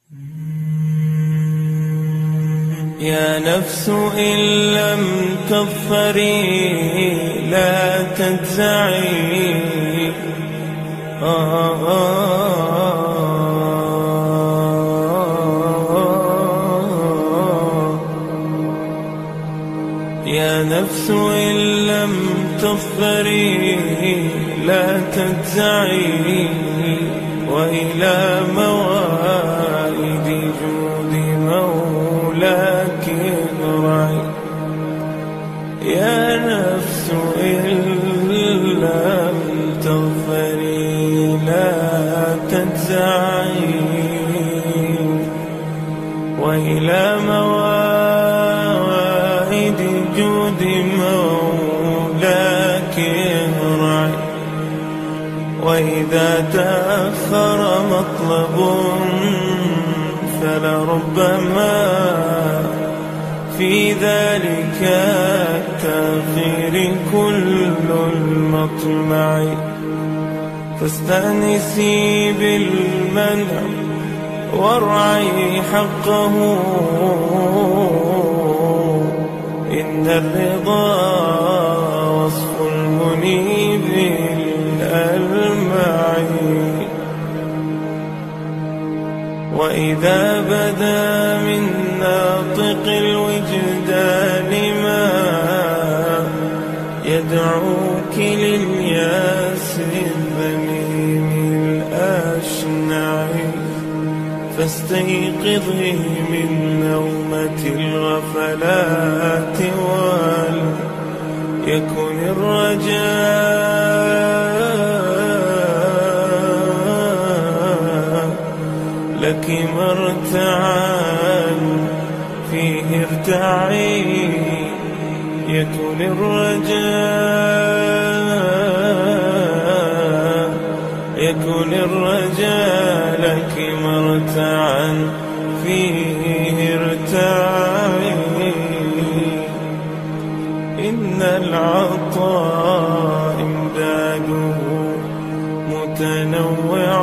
يا نفس إن لم تظفري لا تجزعي. يا نفس إن لم تظفري لا تجزعي، وإلى موائد جود مولاك ارجعي. يا نفس إن لم تظفري لا تجزعي، وإلى موائد جود مولاك ارجعي. وإذا تأخر مطلب فلربما في ذلك التأخير كل المطمع. فاستأنسي بالمنع وارعي حقه، إن الرضا وصف المنيب الألمع. وإذا بدا من ناطق الوجدان ما يدعوك للياس الذميم الأشنع، فاستيقظي من نومة الغفلات وليكن الرجاء لك مرتعا فيه ارتعي. يكن الرجاء لك مرتعا فيه ارتعي. إن العطاء امداده متنوع،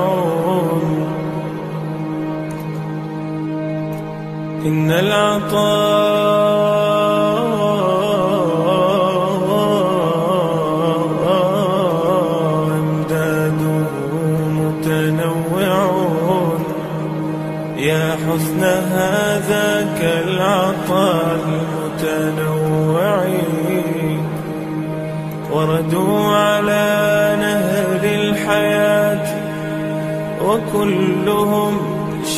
إن العطاء امداده متنوع. يا حسن هذاك العطاء المتنوع، وردوا على نهر الحياة وكلهم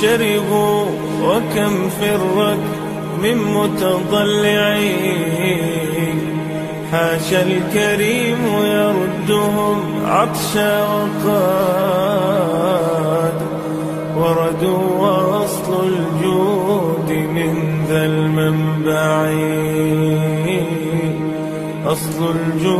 شربوا، وكم فرت من متضلعين. حاشا الكريم يردهم عطشا وقاد، وردوا وأصل الجود من ذا المنبع. أصل الجود